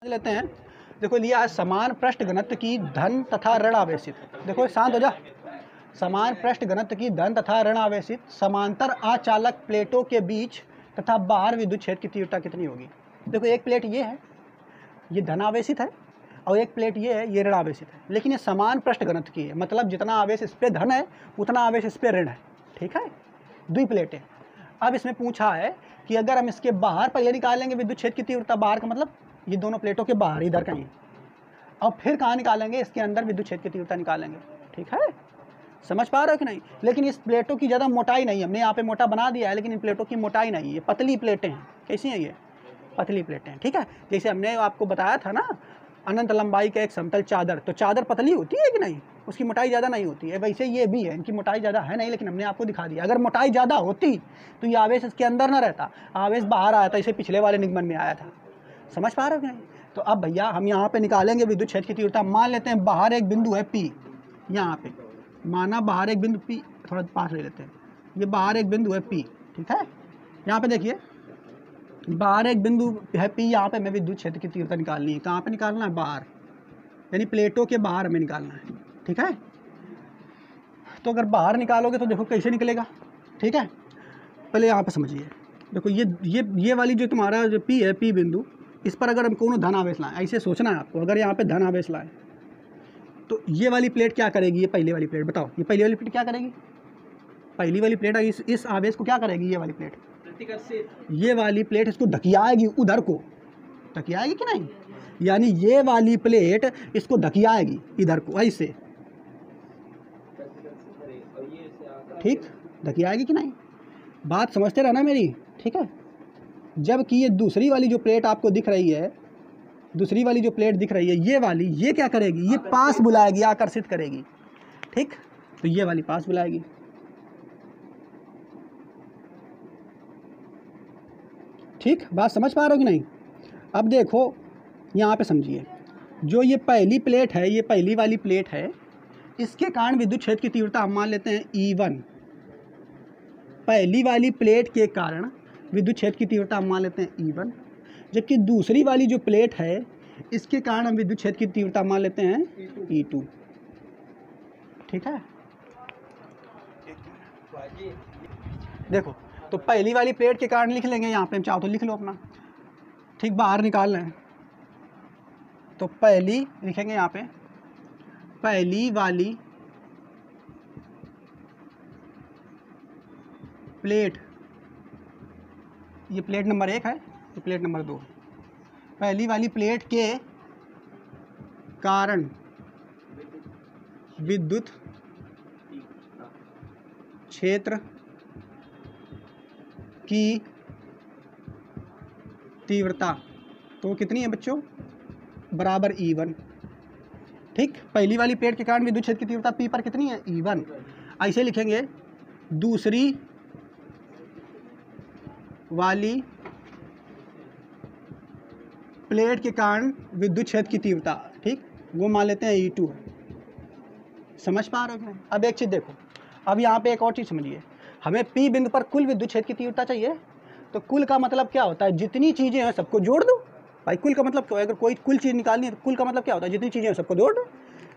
लेते हैं। देखो लिया है समान पृष्ठ घनत्व की धन तथा ऋण आवेशित। देखो शांत हो जा। समान पृष्ठ घनत्व की धन तथा ऋण आवेशित समांतर अचालक प्लेटों के बीच तथा बाहर विद्युत क्षेत्र की तीव्रता कितनी होगी। देखो एक प्लेट ये है, ये धन आवेशित है, और एक प्लेट ये है, ये ऋण आवेशित है, लेकिन ये समान पृष्ठ घनत्व की है, मतलब जितना आवेश इस पर धन है उतना आवेश इस पर ऋण है। ठीक है, दुई प्लेटें। अब इसमें पूछा है कि अगर हम इसके बाहर पहले निकालेंगे विद्युत क्षेत्र की तीव्रता, बाहर का मतलब ये दोनों प्लेटों के बाहर इधर कहीं, और फिर कहाँ निकालेंगे, इसके अंदर विद्युत क्षेत्र की तीव्रता निकालेंगे। ठीक है, समझ पा रहे हो कि नहीं। लेकिन इस प्लेटों की ज़्यादा मोटाई नहीं, हमने यहाँ पे मोटा बना दिया है, लेकिन इन प्लेटों की मोटाई नहीं, ये पतली प्लेटें हैं। कैसी हैं ये, पतली प्लेटें हैं। ठीक है, जैसे हमने आपको बताया था ना अनंत लंबाई का एक समतल चादर, तो चादर पतली होती है कि नहीं, उसकी मोटाई ज़्यादा नहीं होती है, वैसे ये भी है, इनकी मोटाई ज़्यादा है नहीं, लेकिन हमने आपको दिखा दिया। अगर मोटाई ज़्यादा होती तो ये आवेश इसके अंदर ना रहता, आवेश बाहर आया था, इसे पिछले वाले निगमन में आया था। समझ पा रहे हो कि नहीं। तो अब भैया हम यहाँ पे निकालेंगे विद्युत क्षेत्र की तीव्रता। मान लेते हैं बाहर एक बिंदु है P, यहाँ पे माना बाहर एक बिंदु P, थोड़ा पास ले लेते हैं, ये बाहर एक बिंदु है P। ठीक है, यहाँ पे देखिए बाहर एक बिंदु है P, यहाँ पे हमें विद्युत क्षेत्र की तीव्रता निकालनी है। कहाँ पे निकालना है, बाहर, यानी प्लेटों के बाहर हमें निकालना है। ठीक है, तो अगर बाहर निकालोगे तो देखो कैसे निकलेगा। ठीक है, पहले यहाँ पे समझिए। देखो ये वाली जो तुम्हारा जो P है, P बिंदु, इस पर अगर हम कोनो धन आवेश लाएं, ऐसे सोचना है आपको, अगर यहाँ पे धन आवेश लाएं तो ये वाली प्लेट क्या करेगी, ये पहली वाली प्लेट, बताओ ये पहली वाली प्लेट क्या करेगी। पहली वाली प्लेट इस आवेश को क्या करेगी, ये वाली प्लेट, ये वाली प्लेट इसको धकियाएगी, उधर को धकियाएगी कि नहीं, यानी ये वाली प्लेट इसको धकियाएगी इधर को, ऐसे। ठीक, धकियाएगी कि नहीं, बात समझते रहना मेरी। ठीक है, जबकि ये दूसरी वाली जो प्लेट आपको दिख रही है, दूसरी वाली जो प्लेट दिख रही है, ये वाली, ये क्या करेगी, ये पास बुलाएगी, आकर्षित करेगी। ठीक, तो ये वाली पास बुलाएगी। ठीक, बात समझ पा रहे हो कि नहीं। अब देखो यहाँ पे समझिए, जो ये पहली प्लेट है, ये पहली वाली प्लेट है, इसके कारण विद्युत क्षेत्र की तीव्रता हम मान लेते हैं E1। पहली वाली प्लेट के कारण विद्युत क्षेत्र की तीव्रता हम मान लेते हैं E1, जबकि दूसरी वाली जो प्लेट है इसके कारण हम विद्युत क्षेत्र की तीव्रता मान लेते हैं E2। ठीक है, देखो तो पहली वाली प्लेट के कारण लिख लेंगे, यहाँ पे हम चाहो तो लिख लो अपना। ठीक, बाहर निकाल लें तो पहली लिखेंगे यहाँ पे, पहली वाली प्लेट, ये प्लेट नंबर 1 है, ये प्लेट नंबर 2 है। पहली वाली प्लेट के कारण विद्युत क्षेत्र की तीव्रता तो कितनी है बच्चों, बराबर E1। ठीक, पहली वाली प्लेट के कारण विद्युत क्षेत्र की तीव्रता P पर कितनी है, E1। ऐसे लिखेंगे दूसरी वाली प्लेट के कारण विद्युत क्षेत्र की तीव्रता, ठीक, वो मान लेते हैं E2। समझ पा रहे हो। अब एक चीज़ देखो, अब यहाँ पे एक और चीज़ समझिए, हमें P बिंदु पर कुल विद्युत क्षेत्र की तीव्रता चाहिए। तो कुल का मतलब क्या होता है, जितनी चीज़ें हैं सबको जोड़ दो। भाई कुल का मतलब क्या है, अगर कोई कुल चीज़ निकालनी है तो कुल का मतलब क्या होता है, जितनी चीज़ें हैं सबको जोड़ दो।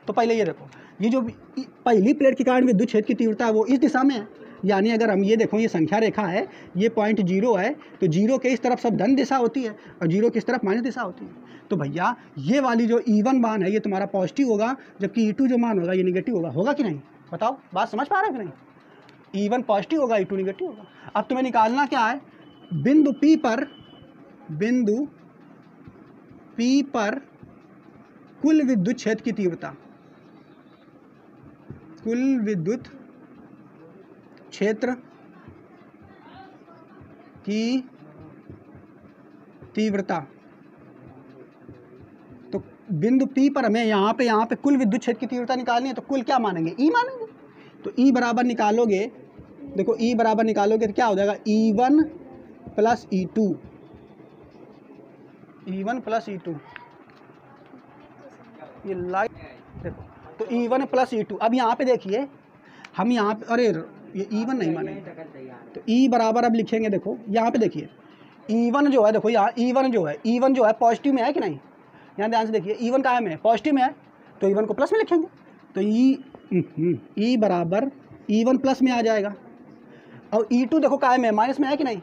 तो पहले ये देखो, ये जो पहली प्लेट के कारण विद्युत क्षेत्र की तीव्रता है वो इस दिशा में है, यानी अगर हम ये देखो, ये संख्या रेखा है, ये पॉइंट 0 है, तो 0 के इस तरफ सब धन दिशा होती है और 0 की इस तरफ माइनस दिशा होती है। तो भैया ये वाली जो E1 मान है ये तुम्हारा पॉजिटिव होगा, जबकि E2 जो मान होगा ये निगेटिव होगा। होगा कि नहीं, बताओ, बात समझ पा रहे हो कि नहीं। E1 पॉजिटिव होगा, E2 निगेटिव होगा। अब तुम्हें निकालना क्या है, बिंदु P पर कुल विद्युत क्षेत्र की तीव्रता, कुल विद्युत क्षेत्र की तीव्रता। तो बिंदु P पर हमें यहाँ पे कुल विद्युत क्षेत्र की तीव्रता निकालनी है, तो कुल क्या मानेंगे, E मानेंगे। तो E बराबर निकालोगे, देखो E बराबर निकालोगे तो क्या हो जाएगा, E1 plus E2, E1 plus E2, ये लाइट देखो, तो E1 प्लस E2। अब यहाँ पे देखिए, हम यहाँ पे, अरे ये E1 नहीं मानेंगे, तो E बराबर अब लिखेंगे, देखो यहाँ पे देखिए E1 जो है, देखो यहाँ E1 जो है पॉजिटिव में है कि नहीं, यहाँ ध्यान से देखिए, E1 कायम है, पॉजिटिव में है, तो E1 को प्लस में लिखेंगे, तो E बराबर E1 प्लस में आ जाएगा। और E2 देखो कायम है, माइनस में है कि नहीं,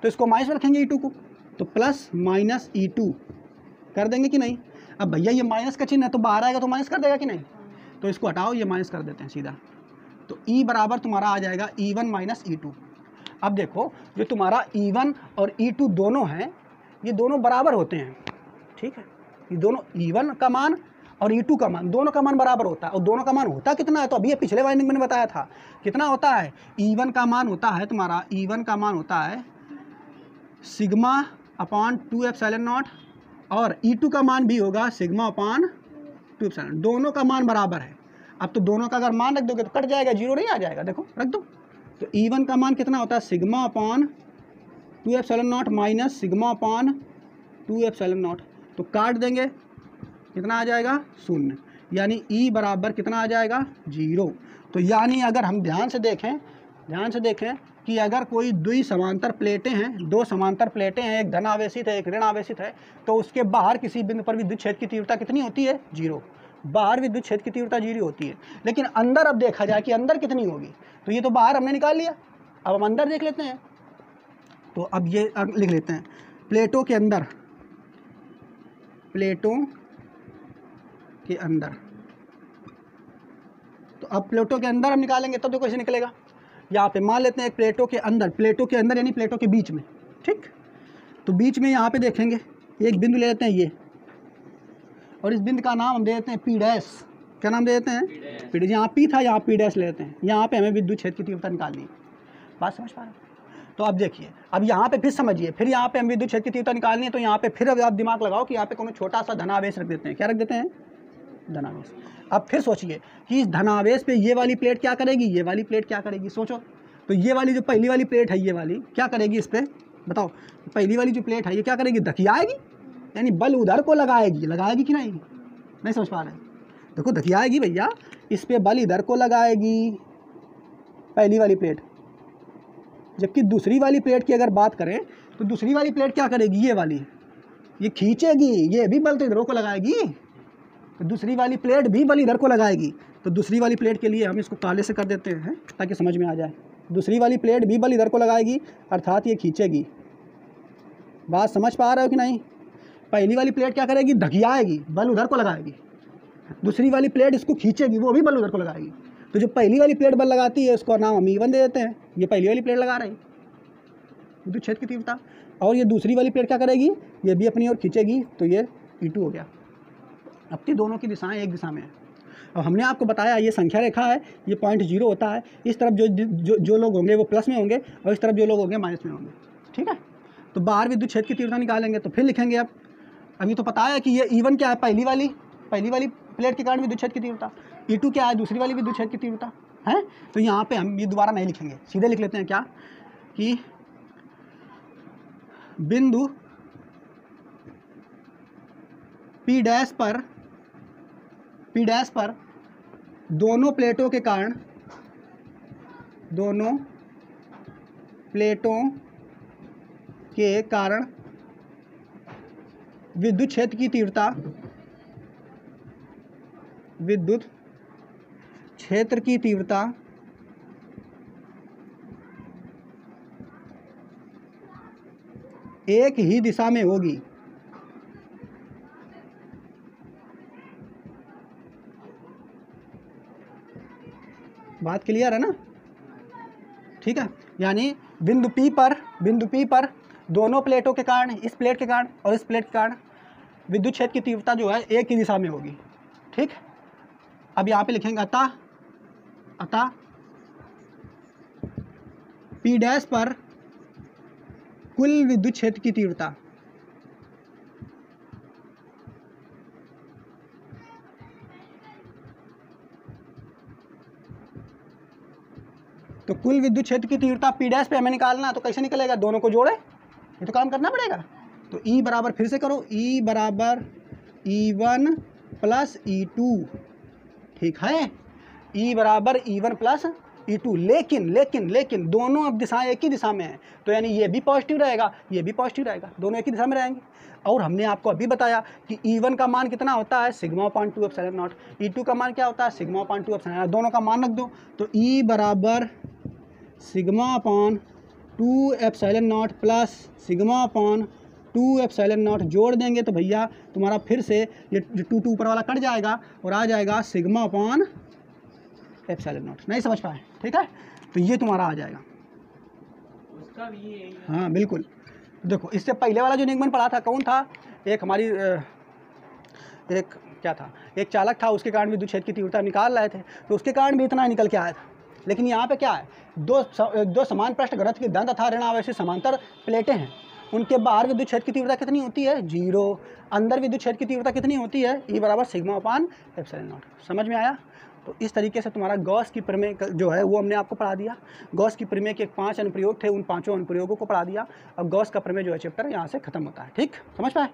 तो इसको माइनस में रखेंगे E2 को, तो प्लस माइनस E2 कर देंगे कि नहीं। अब भैया ये माइनस का चिन्ह है तो बाहर आएगा तो माइनस कर देगा कि नहीं, तो इसको हटाओ, ये माइनस कर देते हैं सीधा, तो E बराबर तुम्हारा आ जाएगा E1 माइनस E2। अब देखो जो तुम्हारा E1 और E2 दोनों हैं, ये दोनों बराबर होते हैं, ठीक है, ये दोनों E1 का मान और E2 का मान, दोनों का मान बराबर होता है। और दोनों का मान होता कितना है, तो अभी ये पिछले वाइंडिंग में मैंने बताया था कितना होता है। E1 का मान होता है तुम्हारा, E1 का मान होता है सिग्मा अपॉन 2 एप्सिलॉन नॉट, और E2 का मान भी होगा सिग्मा अपॉन 2 एप्सिलॉन, दोनों का मान बराबर है। अब तो दोनों का अगर मान रख दोगे तो कट जाएगा, जीरो नहीं आ जाएगा, देखो रख दो। तो E1 का मान कितना होता है, sigma upon 2 epsilon not minus sigma upon 2 epsilon not, तो काट देंगे, कितना आ जाएगा, 0, यानी E बराबर कितना आ जाएगा, 0। तो यानी अगर हम ध्यान से देखें कि अगर कोई दो समांतर प्लेटें हैं, दो समांतर प्लेटें हैं, एक धन आवेशित है एक ऋण आवेशित है, तो उसके बाहर किसी बिंदु पर विद्युत क्षेत्र की तीव्रता कितनी होती है, 0। बाहर विद्युत क्षेत्र की तीव्रता 0 होती है। लेकिन अंदर अब देखा जाए कि अंदर कितनी होगी, तो ये तो बाहर हमने निकाल लिया, अब हम अंदर देख लेते हैं। तो अब ये लिख लेते हैं, प्लेटों के अंदर तो अब प्लेटों के अंदर हम निकालेंगे तब तो कैसे निकलेगा। यहाँ पे मान लेते हैं प्लेटों के अंदर यानी प्लेटों के बीच में, ठीक। तो बीच में यहाँ पे देखेंगे एक बिंदु ले लेते हैं ये, और इस बिंदु का नाम हम दे देते हैं P डैश। क्या नाम दे देते हैं, P डैश। यहाँ P था, यहाँ P डैश ले लेते हैं। यहाँ पे हमें विद्युत क्षेत्र की तीव्रता निकालनी है, बात समझ पा रहे हो। तो अब देखिए, अब यहाँ पे फिर समझिए, फिर यहाँ पे हम विद्युत क्षेत्र की तीव्रता निकालनी है, तो यहाँ पे फिर अब आप दिमाग लगाओ कि यहाँ पे कोनो छोटा सा धनावेश रख देते हैं। क्या रख देते हैं, धनावेश। अब फिर सोचिए कि इस धनावेश पे ये वाली प्लेट क्या करेगी, ये वाली प्लेट क्या करेगी, सोचो। तो ये वाली जो पहली वाली प्लेट है, ये वाली क्या करेगी, इस पर बताओ, पहली वाली जो प्लेट है ये क्या करेगी, धकियाएगी, यानी बल उधर को लगाएगी कि नहीं समझ पा रहे हैं। देखो धकियाएगी भैया, इस पे बल इधर को लगाएगी पहली वाली प्लेट, जबकि दूसरी वाली प्लेट की अगर बात करें तो दूसरी वाली प्लेट क्या करेगी, ये वाली, ये खींचेगी, ये भी बल तो इधरों को लगाएगी, तो दूसरी वाली प्लेट भी बल इधर को लगाएगी। तो दूसरी वाली प्लेट के लिए हम इसको काले से कर देते हैं ताकि समझ में आ जाए। दूसरी वाली प्लेट भी बल इधर को लगाएगी, अर्थात ये खींचेगी। बात समझ पा रहे हो कि नहीं। पहली वाली प्लेट क्या करेगी, धकियाएगी, बल उधर को लगाएगी। दूसरी वाली प्लेट इसको खींचेगी, वो भी बल उधर को लगाएगी। तो जो पहली वाली प्लेट बल लगाती है उसको नाम हम E1 दे देते हैं, ये पहली वाली प्लेट लगा रही विद्युत क्षेत्र की तीव्रता। और ये दूसरी वाली प्लेट क्या करेगी, ये भी अपनी ओर खींचेगी, तो ये E2 हो गया। अब की दोनों की दिशाएं एक दिशा में है। अब हमने आपको बताया ये संख्या रेखा है, ये पॉइंट 0 होता है। इस तरफ जो लोग होंगे वो प्लस में होंगे, और इस तरफ जो लोग होंगे माइनस में होंगे, ठीक है। तो बाहर विद्युत क्षेत्र की तीव्रता निकालेंगे, तो फिर लिखेंगे अब अभी तो पता है कि ये E1 क्या है, पहली वाली प्लेट के कारण विद्युत क्षेत्र की तीव्रता, E2 क्या है, दूसरी वाली विद्युत क्षेत्र की तीव्रता है। तो यहाँ पे हम ये दोबारा नहीं लिखेंगे, सीधे लिख लेते हैं क्या, कि बिंदु P डैश पर दोनों प्लेटों के कारण विद्युत क्षेत्र की तीव्रता एक ही दिशा में होगी। बात क्लियर है ना, ठीक है। यानी बिंदु P पर दोनों प्लेटों के कारण, इस प्लेट के कारण और इस प्लेट के कारण विद्युत क्षेत्र की तीव्रता जो है एक ही दिशा में होगी, ठीक। अब यहाँ पे लिखेंगे अतः P डैश पर कुल विद्युत क्षेत्र की तीव्रता तो कुल विद्युत क्षेत्र की तीव्रता P डैश पे हमें निकालना, तो कैसे निकलेगा, दोनों को जोड़े, ये तो काम करना पड़ेगा। तो E बराबर, फिर से करो, E बराबर E1 प्लस E2, ठीक है। E बराबर E1 प्लस E2, लेकिन दोनों अब दिशाएं एक ही दिशा में हैं, तो यानी ये भी पॉजिटिव रहेगा, ये भी पॉजिटिव रहेगा, दोनों एक ही दिशा में रहेंगे। और हमने आपको अभी बताया कि E1 का मान कितना होता है, sigma upon 2 epsilon not. E2 का मान क्या होता है, सिग्मा अपॉन 2 एप्सिलॉन नॉट। दोनों का मान रख दो, तो E बराबर sigma upon 2 epsilon not plus sigma upon 2 epsilon not जोड़ देंगे तो भैया तुम्हारा फिर से ये जो 2 ऊपर वाला कट जाएगा और आ जाएगा सिग्मा अपॉन एप्सिलॉन नॉट। नहीं समझ पाए, ठीक है, तो ये तुम्हारा आ जाएगा। उसका भी यही है। हाँ बिल्कुल। देखो इससे पहले वाला जो निगमन पढ़ा था कौन था, एक हमारी एक क्या था, एक चालक था, उसके कारण विद्युत क्षेत्र की तीव्रता निकाल रहे थे, तो उसके कारण भी इतना निकल के आया था। लेकिन यहाँ पे क्या है, दो समान पृष्ठ घनत्व की धन तथा ऋण आवेशित समांतर प्लेटें हैं, उनके बाहर विद्युत क्षेत्र की तीव्रता कितनी होती है, 0। अंदर विद्युत क्षेत्र की तीव्रता कितनी होती है, E बराबर सिग्मा अपान एप्सिलॉन नॉट। समझ में आया। तो इस तरीके से तुम्हारा गॉस की प्रमेय जो है वो हमने आपको पढ़ा दिया। गॉस की प्रमेय के 5 अनुप्रयोग थे, उन 5 अनुप्रयोगों को पढ़ा दिया। अब गॉस का प्रमेय जो है चैप्टर यहाँ से खत्म होता है। ठीक, समझ पाए।